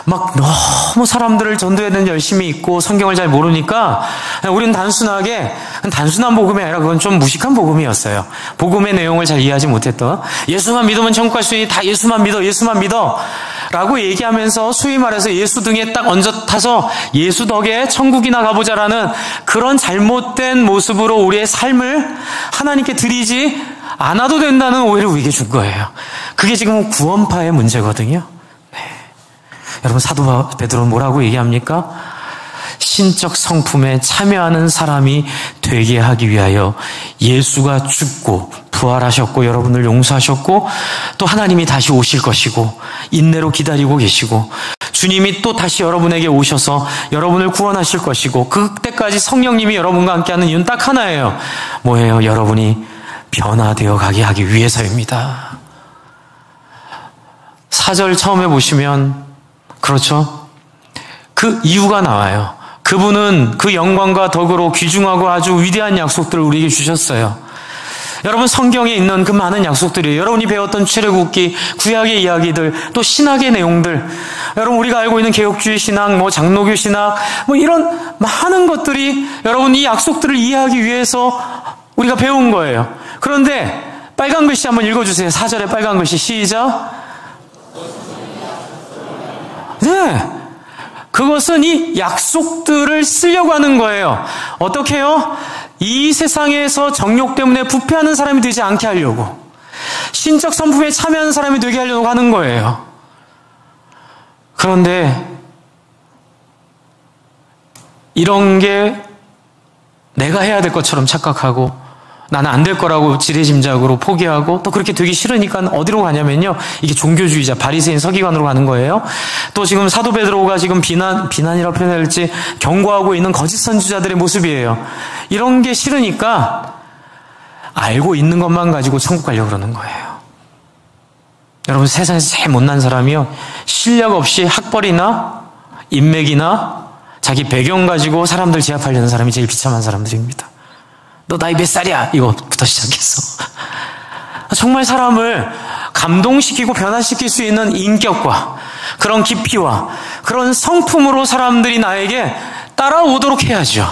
막 너무 사람들을 전도해야 되는 열심히 있고 성경을 잘 모르니까 우리는 단순한 복음이 아니라 그건 좀 무식한 복음이었어요. 복음의 내용을 잘 이해하지 못했던, 예수만 믿으면 천국 갈 수 있으니 다 예수만 믿어 라고 얘기하면서 소위 말해서 예수 등에 딱 얹어 타서 예수 덕에 천국이나 가보자라는 그런 잘못된 모습으로 우리의 삶을 하나님께 드리지 않아도 된다는 오해를 우리에게 준 거예요. 그게 지금 구원파의 문제거든요. 네. 여러분, 사도 베드로는 뭐라고 얘기합니까? 신적 성품에 참여하는 사람이 되게 하기 위하여 예수가 죽고 부활하셨고 여러분을 용서하셨고 또 하나님이 다시 오실 것이고 인내로 기다리고 계시고 주님이 또 다시 여러분에게 오셔서 여러분을 구원하실 것이고 그때까지 성령님이 여러분과 함께하는 이유는 딱 하나예요. 뭐예요? 여러분이 변화되어 가게 하기 위해서입니다. 4절 처음에 보시면 그렇죠? 그 이유가 나와요. 그분은 그 영광과 덕으로 귀중하고 아주 위대한 약속들을 우리에게 주셨어요. 여러분, 성경에 있는 그 많은 약속들이에요. 여러분이 배웠던 출애굽기, 구약의 이야기들, 또 신학의 내용들, 여러분 우리가 알고 있는 개혁주의 신학, 장로교 신학, 이런 많은 것들이 여러분 이 약속들을 이해하기 위해서 우리가 배운 거예요. 그런데 빨간 글씨 한번 읽어주세요. 4절에 빨간 글씨 시작. 네. 그것은 이 약속들을 쓰려고 하는 거예요. 어떻게 해요? 이 세상에서 정욕 때문에 부패하는 사람이 되지 않게 하려고, 신적 성품에 참여하는 사람이 되게 하려고 하는 거예요. 그런데 이런 게 내가 해야 될 것처럼 착각하고 나는 안 될 거라고 지레짐작으로 포기하고 또 그렇게 되기 싫으니까 어디로 가냐면요, 이게 종교주의자 바리새인 서기관으로 가는 거예요. 또 지금 사도 베드로가 지금 비난이라고 표현해야 할지 경고하고 있는 거짓 선지자들의 모습이에요. 이런 게 싫으니까 알고 있는 것만 가지고 천국 가려고 그러는 거예요. 여러분, 세상에서 제일 못난 사람이요, 실력 없이 학벌이나 인맥이나 자기 배경 가지고 사람들 제압하려는 사람이 제일 비참한 사람들입니다. 너 나이 몇 살이야? 이거부터 시작했어. 정말 사람을 감동시키고 변화시킬 수 있는 인격과 그런 깊이와 그런 성품으로 사람들이 나에게 따라오도록 해야죠.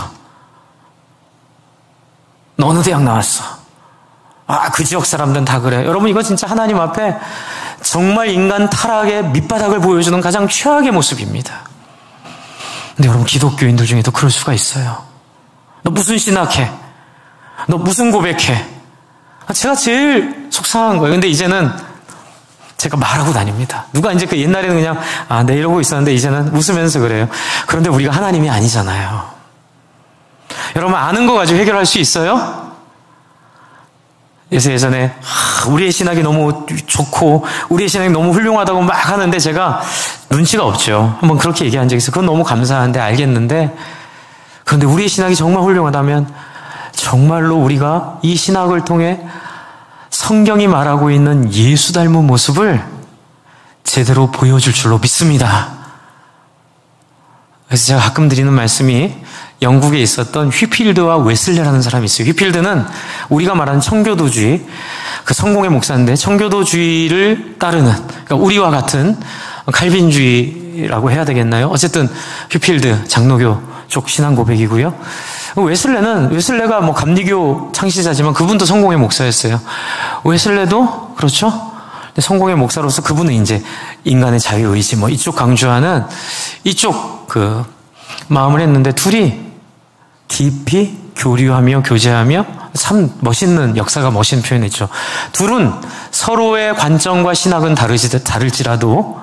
너 어느 대학 나왔어? 그 지역 사람들은 다 그래. 여러분, 이거 진짜 하나님 앞에 정말 인간 타락의 밑바닥을 보여주는 가장 최악의 모습입니다. 근데 여러분, 기독교인들 중에도 그럴 수가 있어요. 너 무슨 신학해? 너 무슨 고백해? 제가 제일 속상한 거예요. 근데 이제는 제가 말하고 다닙니다. 누가 이제 그 옛날에는 그냥 네 이러고 있었는데 이제는 웃으면서 그래요. 그런데 우리가 하나님이 아니잖아요. 여러분, 아는 거 가지고 해결할 수 있어요? 그래서 예전에 우리의 신학이 너무 좋고 우리의 신학이 너무 훌륭하다고 막 하는데 제가 눈치가 없죠. 한번 그렇게 얘기한 적이 있어요. 그건 너무 감사한데 알겠는데 그런데 우리의 신학이 정말 훌륭하다면 정말로 우리가 이 신학을 통해 성경이 말하고 있는 예수 닮은 모습을 제대로 보여줄 줄로 믿습니다. 그래서 제가 가끔 드리는 말씀이 영국에 있었던 휘필드와 웨슬레라는 사람이 있어요. 휘필드는 우리가 말하는 청교도주의, 그 성공의 목사인데 청교도주의를 따르는, 그러니까 우리와 같은 칼빈주의라고 해야 되겠나요? 어쨌든 휘필드 장로교 쪽 신앙 고백이고요. 웨슬레가 뭐 감리교 창시자지만 그분도 성공의 목사였어요. 웨슬레도 그렇죠? 성공의 목사로서 그분은 이제 인간의 자유의지 뭐 이쪽 강조하는 이쪽 그 마음을 했는데 둘이 깊이 교류하며 교제하며 참 멋있는 역사가 멋있는 표현이죠. 둘은 서로의 관점과 신학은 다를지라도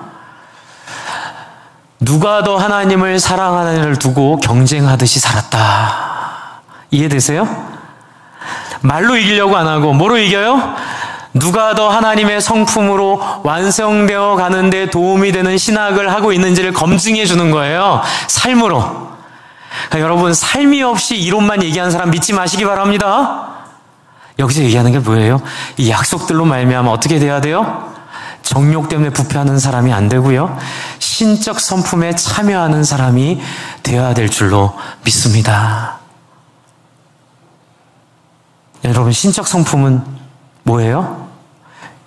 누가 더 하나님을 사랑하느냐를 두고 경쟁하듯이 살았다. 이해되세요? 말로 이기려고 안 하고 뭐로 이겨요? 누가 더 하나님의 성품으로 완성되어 가는데 도움이 되는 신학을 하고 있는지를 검증해 주는 거예요. 삶으로. 그러니까 여러분, 삶이 없이 이론만 얘기하는 사람 믿지 마시기 바랍니다. 여기서 얘기하는 게 뭐예요? 이 약속들로 말미암아 어떻게 돼야 돼요? 정욕 때문에 부패하는 사람이 안 되고요. 신적 성품에 참여하는 사람이 되어야 될 줄로 믿습니다. 여러분, 신적 성품은 뭐예요?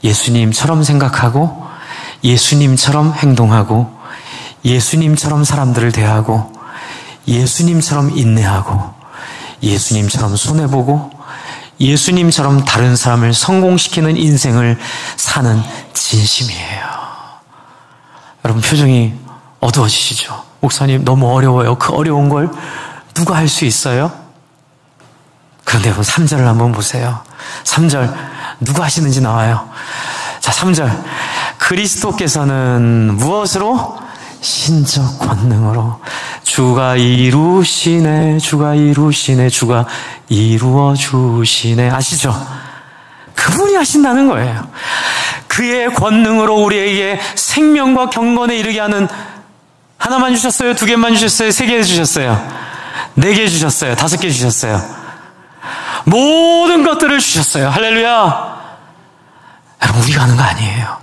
예수님처럼 생각하고 예수님처럼 행동하고 예수님처럼 사람들을 대하고 예수님처럼 인내하고 예수님처럼 손해보고 예수님처럼 다른 사람을 성공시키는 인생을 사는 진심이에요. 여러분, 표정이 어두워지시죠? 목사님, 너무 어려워요. 그 어려운 걸 누가 할 수 있어요? 그런데 여러분, 3절을 한번 보세요. 3절 누가 하시는지 나와요. 자, 3절 그리스도께서는 무엇으로? 신적 권능으로 주가 이루시네, 주가 이루시네, 주가 이루어주시네. 아시죠? 그분이 하신다는 거예요. 그의 권능으로 우리에게 생명과 경건에 이르게 하는, 하나만 주셨어요? 2개만 주셨어요? 3개 주셨어요? 4개 주셨어요? 5개 주셨어요? 모든 것들을 주셨어요. 할렐루야. 여러분, 우리가 하는 거 아니에요.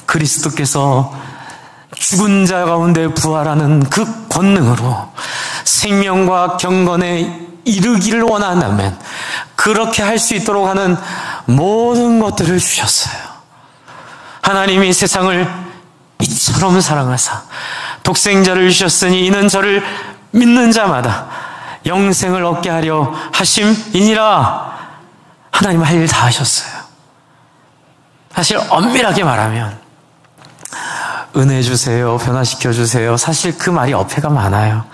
그리스도께서 죽은 자 가운데 부활하는 그 권능으로 생명과 경건에 이르기를 원한다면 그렇게 할 수 있도록 하는 모든 것들을 주셨어요. 하나님이 세상을 이처럼 사랑하사 독생자를 주셨으니 이는 저를 믿는 자마다 영생을 얻게 하려 하심이니라. 하나님 할 일 다 하셨어요. 사실 엄밀하게 말하면 은혜 주세요, 변화시켜 주세요. 사실 그 말이 어폐가 많아요.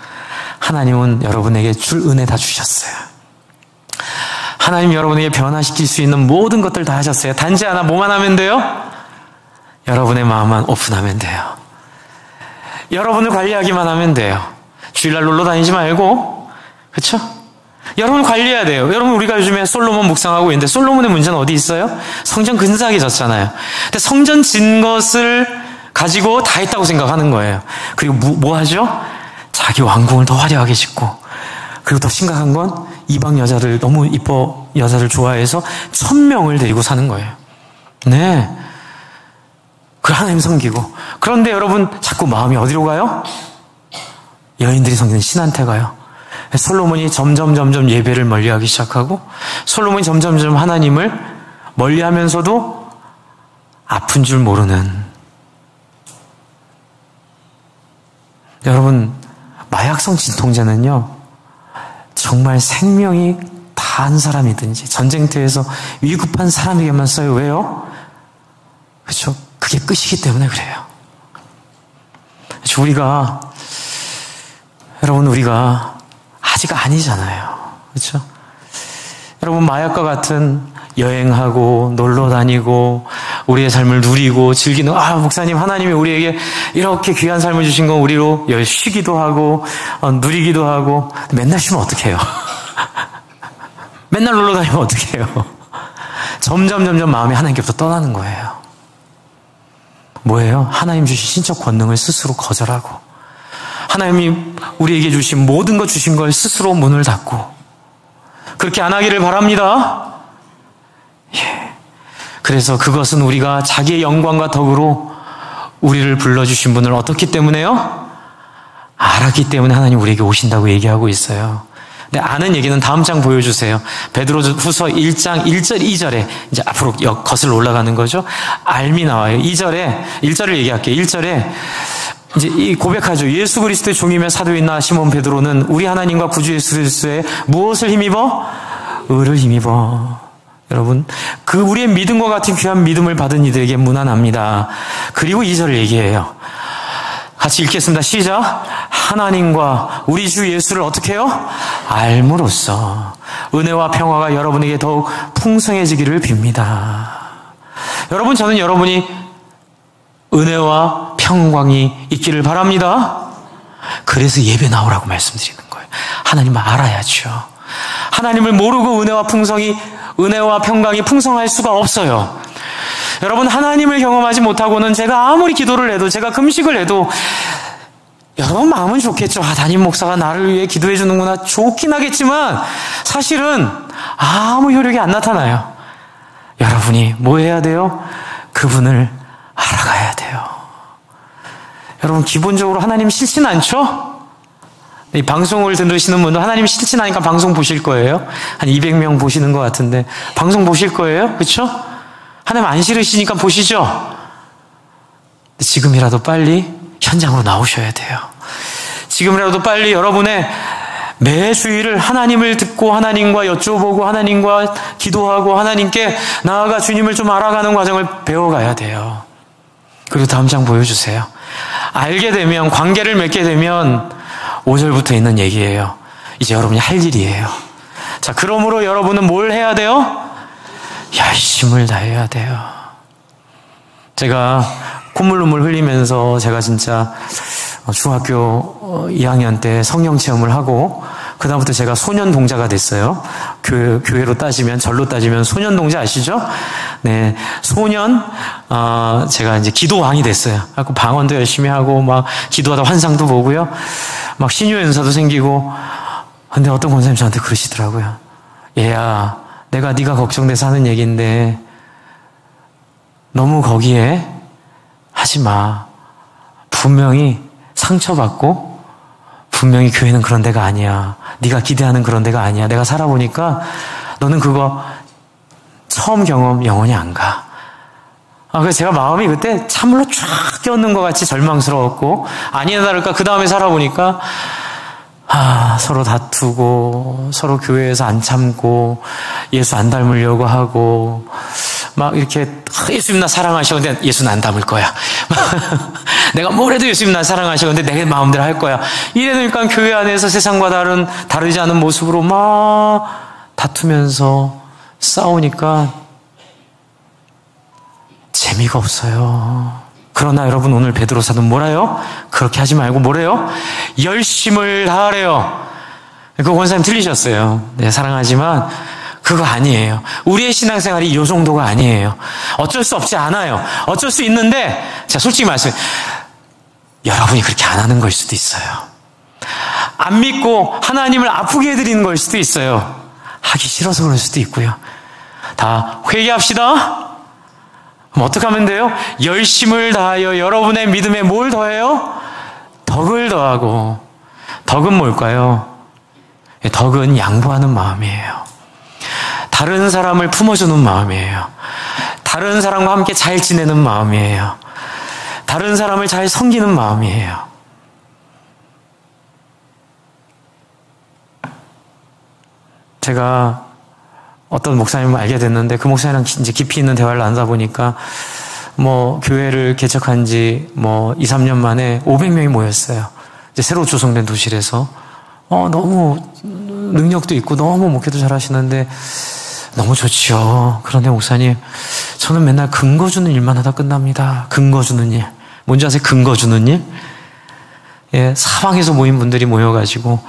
하나님은 여러분에게 줄 은혜 다 주셨어요. 하나님 여러분에게 변화시킬 수 있는 모든 것들 다 하셨어요. 단지 하나 뭐만 하면 돼요? 여러분의 마음만 오픈하면 돼요. 여러분을 관리하기만 하면 돼요. 주일날 놀러 다니지 말고, 그렇죠? 여러분을 관리해야 돼요. 여러분, 우리가 요즘에 솔로몬 묵상하고 있는데 솔로몬의 문제는 어디 있어요? 성전 근사하게 졌잖아요. 근데 성전 진 것을 가지고 다 했다고 생각하는 거예요. 그리고 뭐 하죠? 자기 왕궁을 더 화려하게 짓고, 그리고 더 심각한 건 이방 여자들, 너무 이뻐 여자를 좋아해서 1000명을 데리고 사는 거예요. 네. 그 하나님 섬기고. 그런데 여러분, 자꾸 마음이 어디로 가요? 여인들이 섬기는 신한테 가요. 솔로몬이 점점 예배를 멀리하기 시작하고, 솔로몬이 점점 하나님을 멀리하면서도 아픈 줄 모르는. 여러분, 마약성 진통제는요, 정말 생명이 다한 사람이든지 전쟁터에서 위급한 사람에게만 써요. 왜요? 그렇죠? 그게 끝이기 때문에 그래요. 여러분, 우리가 아직 아니잖아요. 그렇죠? 여러분, 마약과 같은 여행하고 놀러 다니고 우리의 삶을 누리고 즐기는, 목사님, 하나님이 우리에게 이렇게 귀한 삶을 주신 건 우리로 쉬기도 하고 누리기도 하고. 맨날 쉬면 어떡해요? 맨날 놀러 다니면 어떡해요? 점점 마음이 하나님께부터 떠나는 거예요. 뭐예요? 하나님 주신 신적 권능을 스스로 거절하고 하나님이 우리에게 주신 모든 것 주신 걸 스스로 문을 닫고 그렇게 안 하기를 바랍니다. 예. 그래서 그것은 우리가 자기의 영광과 덕으로 우리를 불러주신 분을 어떻기 때문에요? 알았기 때문에 하나님 우리에게 오신다고 얘기하고 있어요. 근데 아는 얘기는 다음 장 보여주세요. 베드로후서 1장 1절 2절에 이제 앞으로 거슬러 올라가는 거죠. 알미 나와요. 1절을 얘기할게요. 1절에 이제 이 고백하죠. 예수 그리스도의 종이며 사도인 시몬 베드로는 우리 하나님과 구주 예수 그리스도의 무엇을 힘입어? 의를 힘입어. 여러분, 그 우리의 믿음과 같은 귀한 믿음을 받은 이들에게 문안합니다. 그리고 2절을 얘기해요. 같이 읽겠습니다. 시작. 하나님과 우리 주 예수를 어떻게 해요? 알므로써 은혜와 평화가 여러분에게 더욱 풍성해지기를 빕니다. 여러분, 저는 여러분이 은혜와 평강이 있기를 바랍니다. 그래서 예배 나오라고 말씀드리는 거예요. 하나님을 알아야죠. 하나님을 모르고 은혜와 평강이 풍성할 수가 없어요. 여러분, 하나님을 경험하지 못하고는 제가 아무리 기도를 해도, 제가 금식을 해도 여러분 마음은 좋겠죠. 담임 목사가 나를 위해 기도해 주는구나. 좋긴 하겠지만 사실은 아무 효력이 안 나타나요. 여러분이 뭐 해야 돼요? 그분을 알아가야 돼요. 여러분, 기본적으로 하나님 싫진 않죠? 이 방송을 들으시는 분도 하나님 싫진 않으니까 방송 보실 거예요. 한 200명 보시는 것 같은데 방송 보실 거예요. 그렇죠? 하나님 안 싫으시니까 보시죠. 지금이라도 빨리 현장으로 나오셔야 돼요. 지금이라도 빨리 여러분의 매 주일을 하나님을 듣고 하나님과 여쭤보고 하나님과 기도하고 하나님께 나아가 주님을 좀 알아가는 과정을 배워가야 돼요. 그리고 다음 장 보여주세요. 알게 되면, 관계를 맺게 되면 5절부터 있는 얘기예요. 이제 여러분이 할 일이에요. 자, 그러므로 여러분은 뭘 해야 돼요? 열심을 다해야 돼요. 제가 콧물 눈물 흘리면서 제가 진짜 중학교 2학년 때 성령 체험을 하고 그다음부터 제가 소년 동자가 됐어요. 교회로 따지면, 절로 따지면 소년 동자 아시죠? 네, 소년, 제가 이제 기도왕이 됐어요. 그래서 방언도 열심히 하고 막 기도하다 환상도 보고요. 막 신유 연사도 생기고. 근데 어떤 권사님 저한테 그러시더라고요. 얘야, 내가 네가 걱정돼서 하는 얘기인데 너무 거기에 하지 마. 분명히 상처받고 분명히 교회는 그런 데가 아니야. 네가 기대하는 그런 데가 아니야. 내가 살아보니까 너는 그거 처음 경험 영원히 안 가. 그래서 제가 마음이 그때 찬물로 쫙 껴있는 것 같이 절망스러웠고, 아니나 다를까 그 다음에 살아보니까 서로 다투고 서로 교회에서 안 참고 예수 안 닮으려고 하고 막 이렇게 예수님 나 사랑하셔. 근데 예수는 안 닮을 거야. 내가 뭘 해도 예수님 나 사랑하셔. 근데 내 마음대로 할 거야. 이래니까 교회 안에서 세상과 다르지 않은 모습으로 막 다투면서 싸우니까 재미가 없어요. 그러나 여러분, 오늘 베드로 사도는 뭐래요? 그렇게 하지 말고 뭐래요? 열심을 다하래요. 그 권사님 틀리셨어요. 네, 사랑하지만 그거 아니에요. 우리의 신앙생활이 이 정도가 아니에요. 어쩔 수 없지 않아요. 어쩔 수 있는데, 자, 솔직히 말씀해, 여러분이 그렇게 안 하는 걸 수도 있어요. 안 믿고 하나님을 아프게 해드리는 걸 수도 있어요. 하기 싫어서 그럴 수도 있고요. 다 회개합시다. 그럼 어떻게 하면 돼요? 열심을 다하여 여러분의 믿음에 뭘 더해요? 덕을 더하고. 덕은 뭘까요? 덕은 양보하는 마음이에요. 다른 사람을 품어주는 마음이에요. 다른 사람과 함께 잘 지내는 마음이에요. 다른 사람을 잘 섬기는 마음이에요. 제가 어떤 목사님을 알게 됐는데 그 목사님이랑 이제 깊이 있는 대화를 나누다 보니까 교회를 개척한 지 2, 3년 만에 500명이 모였어요. 이제 새로 조성된 도실에서. 너무 능력도 있고 너무 목회도 잘 하시는데 너무 좋지요. 그런데 목사님, 저는 맨날 근거 주는 일만 하다 끝납니다. 근거 주는 일. 뭔지 아세요? 근거 주는 일? 예, 사방에서 모인 분들이 모여가지고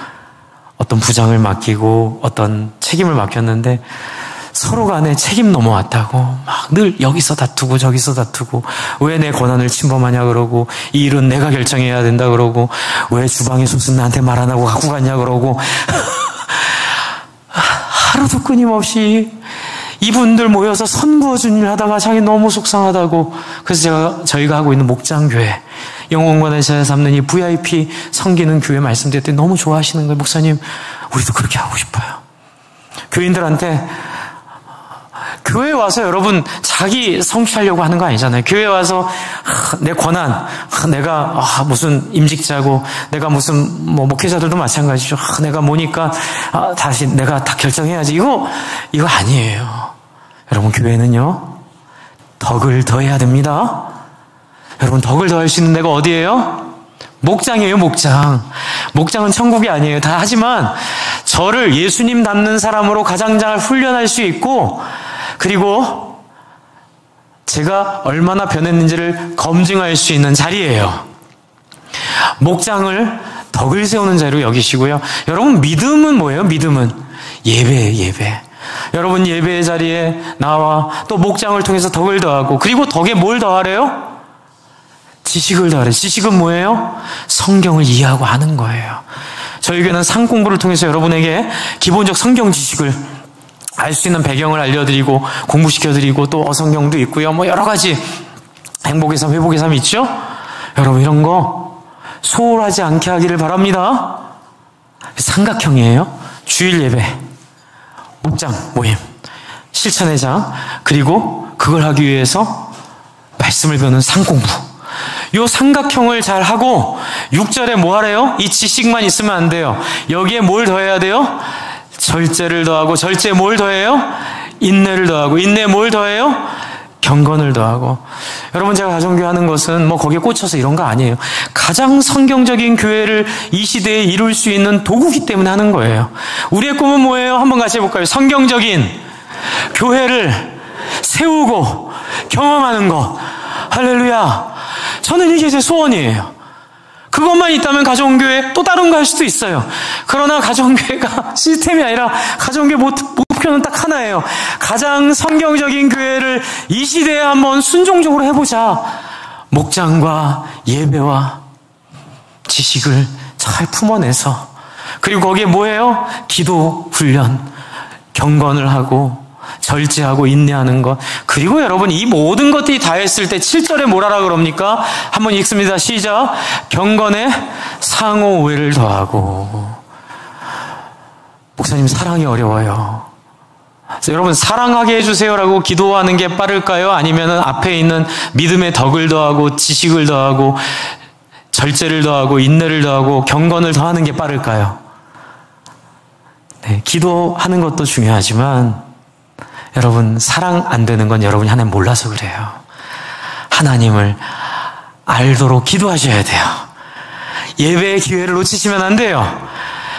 어떤 부장을 맡기고 어떤 책임을 맡겼는데 서로 간에 책임 넘어왔다고 막 늘 여기서 다투고 저기서 다투고 왜 내 권한을 침범하냐 그러고 이 일은 내가 결정해야 된다 그러고 왜 주방의 솥은 나한테 말 안 하고 갖고 갔냐 그러고 하루도 끊임없이 이분들 모여서 선 그어준 일 하다가 자기 너무 속상하다고 그래서 저희가 하고 있는 목장교회 영혼관을 잘 삼는 이 VIP 섬기는 교회 말씀드렸더니 너무 좋아하시는 거예요. 목사님 우리도 그렇게 하고 싶어요. 교인들한테 교회에 와서 여러분 자기 성취하려고 하는 거 아니잖아요. 교회에 와서 내 권한, 내가 무슨 임직자고 내가 무슨 목회자들도 마찬가지죠. 내가 뭐니까 다시 내가 다 결정해야지. 이거 아니에요. 여러분 교회는요 덕을 더해야 됩니다. 여러분 덕을 더할 수 있는 데가 어디예요? 목장이에요. 목장은 천국이 아니에요. 다 하지만 저를 예수님 닮는 사람으로 가장 잘 훈련할 수 있고 그리고 제가 얼마나 변했는지를 검증할 수 있는 자리예요. 목장을 덕을 세우는 자리로 여기시고요. 여러분 믿음은 뭐예요? 믿음은 예배예요. 예배. 여러분 예배의 자리에 나와 또 목장을 통해서 덕을 더하고 그리고 덕에 뭘 더하래요? 지식을 더하래요. 지식은 뭐예요? 성경을 이해하고 아는 거예요. 저희 교회는 상 공부를 통해서 여러분에게 기본적 성경 지식을 알 수 있는 배경을 알려드리고 공부시켜드리고 또 어성경도 있고요. 여러 가지 행복의 삶, 회복의 삶이 있죠? 여러분 이런 거 소홀하지 않게 하기를 바랍니다. 삼각형이에요. 주일 예배, 목장 모임, 실천의 장, 그리고 그걸 하기 위해서 말씀을 배우는 상공부. 요 삼각형을 잘 하고 6절에 뭐 하래요? 이 지식만 있으면 안 돼요. 여기에 뭘 더해야 돼요? 절제를 더하고 절제 뭘 더해요? 인내를 더하고 인내 뭘 더해요? 경건을 더하고. 여러분 제가 가정교회 하는 것은 거기에 꽂혀서 이런 거 아니에요. 가장 성경적인 교회를 이 시대에 이룰 수 있는 도구기 때문에 하는 거예요. 우리의 꿈은 뭐예요? 한번 같이 해볼까요? 성경적인 교회를 세우고 경험하는 것. 할렐루야. 저는 이게 제 소원이에요. 그것만 있다면 가정교회 또 다른 거 할 수도 있어요. 그러나 가정교회가 시스템이 아니라 가정교회 목표는 딱 하나예요. 가장 성경적인 교회를 이 시대에 한번 순종적으로 해보자. 목장과 예배와 지식을 잘 품어내서 그리고 거기에 뭐예요? 기도 훈련, 경건을 하고 절제하고 인내하는 것. 그리고 여러분 이 모든 것들이 다 했을 때 7절에 뭐라라 그럽니까? 한번 읽습니다. 시작. 경건에 상호 우애를 더하고. 목사님 사랑이 어려워요. 여러분 사랑하게 해주세요라고 기도하는 게 빠를까요? 아니면 앞에 있는 믿음의 덕을 더하고 지식을 더하고 절제를 더하고 인내를 더하고 경건을 더하는 게 빠를까요? 네, 기도하는 것도 중요하지만 여러분 사랑 안 되는 건 여러분이 하나님 몰라서 그래요. 하나님을 알도록 기도하셔야 돼요. 예배의 기회를 놓치시면 안 돼요.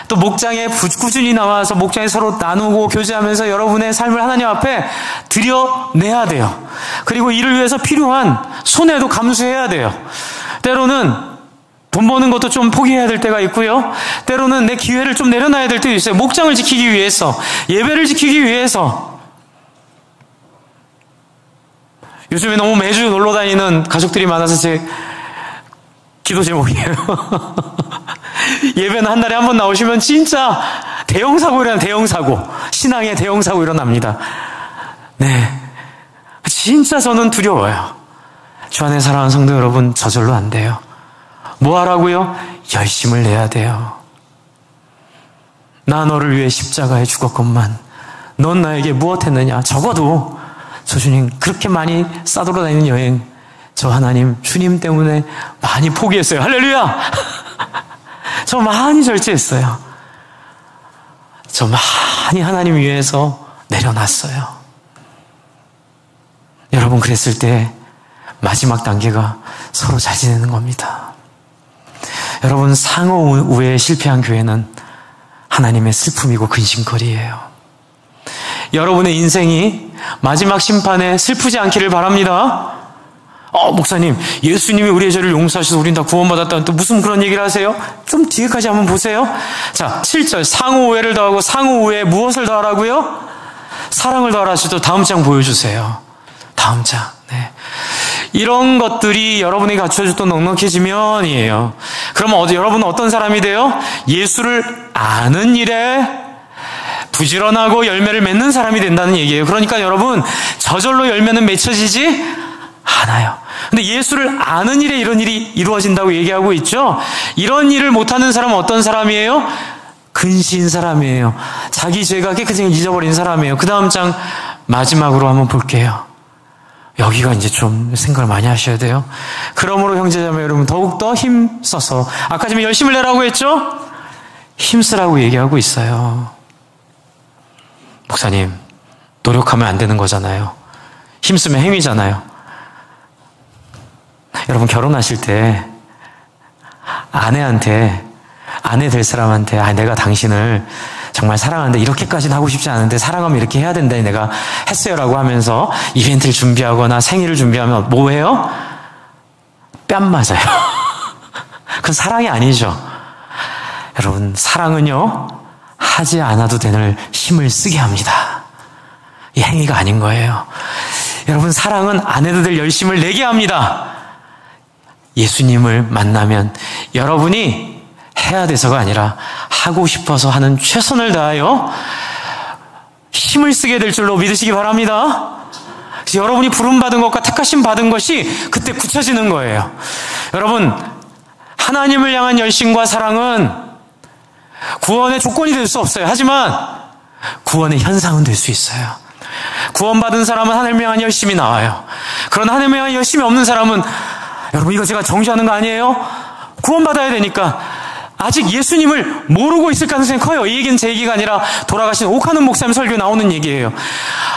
또 목장에 꾸준히 나와서 목장에 서로 나누고 교제하면서 여러분의 삶을 하나님 앞에 드려내야 돼요. 그리고 이를 위해서 필요한 손해도 감수해야 돼요. 때로는 돈 버는 것도 좀 포기해야 될 때가 있고요. 때로는 내 기회를 좀 내려놔야 될 때도 있어요. 목장을 지키기 위해서, 예배를 지키기 위해서. 요즘에 너무 매주 놀러 다니는 가족들이 많아서 제 기도 제목이에요. 예배는 한 달에 한 번 나오시면 진짜 대형사고 일어나요. 대형사고. 신앙의 대형사고 일어납니다. 네. 진짜 저는 두려워요. 주 안에 사랑하는 성도 여러분, 저절로 안 돼요. 뭐 하라고요? 열심을 내야 돼요. 나 너를 위해 십자가에 죽었건만 넌 나에게 무엇했느냐. 적어도 저 주님 그렇게 많이 싸돌아다니는 여행 저 하나님 주님 때문에 많이 포기했어요. 할렐루야. 저 많이 절제했어요. 저 많이 하나님 위해서 내려놨어요. 여러분 그랬을 때 마지막 단계가 서로 잘 지내는 겁니다. 여러분 상호 우애에 실패한 교회는 하나님의 슬픔이고 근심거리예요. 여러분의 인생이 마지막 심판에 슬프지 않기를 바랍니다. 목사님, 예수님이 우리의 죄를 용서하셔서 우린 다 구원받았다는 또 무슨 그런 얘기를 하세요? 좀 뒤에까지 한번 보세요. 자, 7절 상호 우애를 더하고 상호 우애에 무엇을 더하라고요? 사랑을 더하실 때 다음 장 보여주세요. 다음 장. 네. 이런 것들이 여러분이 갖춰졌던 넉넉해지면이에요. 그러면 여러분은 어떤 사람이 돼요? 예수를 아는 일에 부지런하고 열매를 맺는 사람이 된다는 얘기예요. 그러니까 여러분, 저절로 열매는 맺혀지지 않아요. 근데 예수를 아는 일에 이런 일이 이루어진다고 얘기하고 있죠. 이런 일을 못하는 사람은 어떤 사람이에요? 근시인 사람이에요. 자기 죄가 깨끗이 잊어버린 사람이에요. 그 다음 장 마지막으로 한번 볼게요. 여기가 이제 좀 생각을 많이 하셔야 돼요. 그러므로 형제자매 여러분, 더욱더 힘써서, 아까 전에 열심을 내라고 했죠? 힘쓰라고 얘기하고 있어요. 목사님, 노력하면 안 되는 거잖아요. 힘쓰면 행위잖아요. 여러분, 결혼하실 때 아내 될 사람한테 내가 당신을 정말 사랑하는데 이렇게까지는 하고 싶지 않은데 사랑하면 이렇게 해야 된다니 내가 했어요라고 하면서 이벤트를 준비하거나 생일을 준비하면 뭐 해요? 뺨 맞아요. 그건 사랑이 아니죠. 여러분, 사랑은요, 하지 않아도 되는 힘을 쓰게 합니다. 이 행위가 아닌 거예요. 여러분, 사랑은 안 해도 될 열심을 내게 합니다. 예수님을 만나면 여러분이 해야 돼서가 아니라 하고 싶어서 하는 최선을 다하여 힘을 쓰게 될 줄로 믿으시기 바랍니다. 그래서 여러분이 부름받은 것과 택하심 받은 것이 그때 굳혀지는 거예요. 여러분, 하나님을 향한 열심과 사랑은 구원의 조건이 될 수 없어요. 하지만 구원의 현상은 될 수 있어요. 구원받은 사람은 하나님을 향한 열심이 나와요. 그러나 하나님을 향한 열심이 없는 사람은, 여러분, 이거 제가 정죄하는 거 아니에요? 구원받아야 되니까 아직 예수님을 모르고 있을 가능성이 커요. 이 얘기는 제 얘기가 아니라 돌아가신 오카는 목사님 설교에 나오는 얘기예요.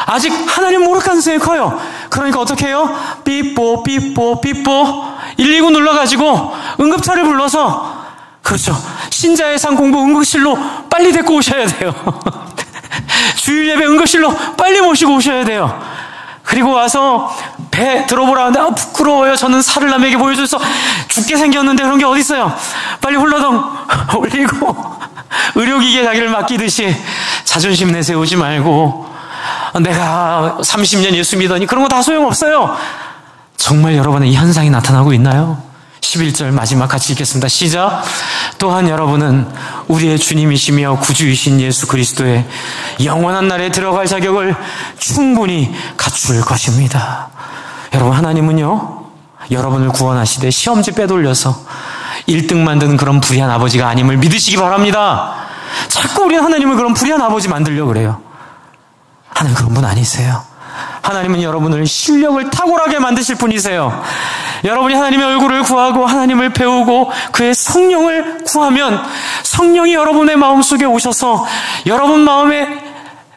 아직 하나님 모를 가능성이 커요. 그러니까 어떻게 해요? 삐뽀 119 눌러가지고 응급차를 불러서, 그렇죠, 신자의 상 공부 응급실로 빨리 데리고 오셔야 돼요. 주일 예배 응급실로 빨리 모시고 오셔야 돼요. 그리고 와서 배 들어보라는데 부끄러워요. 저는 살을 남에게 보여줘서 죽게 생겼는데 그런 게 어디 있어요. 빨리 훌러덩 올리고 의료기기에 자기를 맡기듯이 자존심 내세우지 말고 내가 30년 예수 믿으니 그런 거 다 소용없어요. 정말 여러분의 이 현상이 나타나고 있나요? 11절 마지막 같이 읽겠습니다. 시작. 또한 여러분은 우리의 주님이시며 구주이신 예수 그리스도의 영원한 날에 들어갈 자격을 충분히 갖출 것입니다. 여러분, 하나님은요, 여러분을 구원하시되 시험지 빼돌려서 1등 만드는 그런 불의한 아버지가 아님을 믿으시기 바랍니다. 자꾸 우리는 하나님을 그런 불의한 아버지 만들려고 그래요. 하나님 그런 분 아니세요. 하나님은 여러분을 실력을 탁월하게 만드실 분이세요. 여러분이 하나님의 얼굴을 구하고 하나님을 배우고 그의 성령을 구하면 성령이 여러분의 마음속에 오셔서 여러분 마음에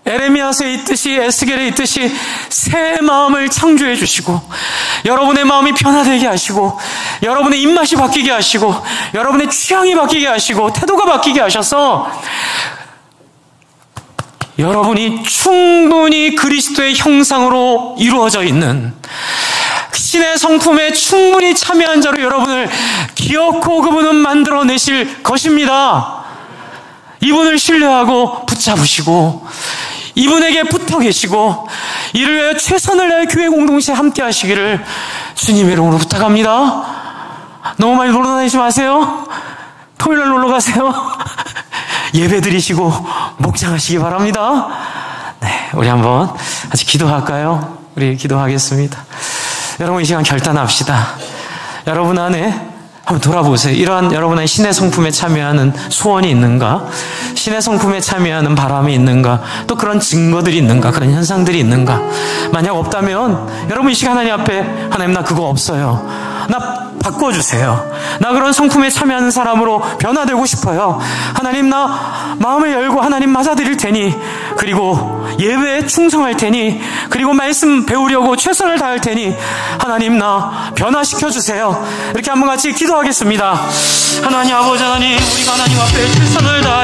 에레미야서에 있듯이 에스겔에 있듯이 새 마음을 창조해 주시고 여러분의 마음이 변화되게 하시고 여러분의 입맛이 바뀌게 하시고 여러분의 취향이 바뀌게 하시고 태도가 바뀌게 하셔서 여러분이 충분히 그리스도의 형상으로 이루어져 있는 신의 성품에 충분히 참여한 자로 여러분을 기어코 그분은 만들어내실 것입니다. 이분을 신뢰하고 붙잡으시고 이분에게 붙어 계시고 이를 위해 최선을 다해 교회 공동체에 함께 하시기를 주님의 이름으로 부탁합니다. 너무 많이 놀러 다니지 마세요. 토요일날 놀러 가세요. 예배 드리시고 목장하시기 바랍니다. 네, 우리 한번 같이 기도할까요? 우리 기도하겠습니다. 여러분, 이 시간 결단합시다. 여러분 안에 한번 돌아보세요. 이러한 여러분의 신의 성품에 참여하는 소원이 있는가? 신의 성품에 참여하는 바람이 있는가? 또 그런 증거들이 있는가? 그런 현상들이 있는가? 만약 없다면 여러분 이 시간 하나님 앞에, 하나님 나 그거 없어요. 나 바꿔주세요. 나 그런 성품에 참여하는 사람으로 변화되고 싶어요. 하나님 나 마음을 열고 하나님 맞아드릴 테니, 그리고 예배에 충성할 테니, 그리고 말씀 배우려고 최선을 다할 테니 하나님 나 변화시켜주세요. 이렇게 한번 같이 기도하겠습니다. 하나님 아버지, 하나님 우리가 하나님 앞에 최선을 다하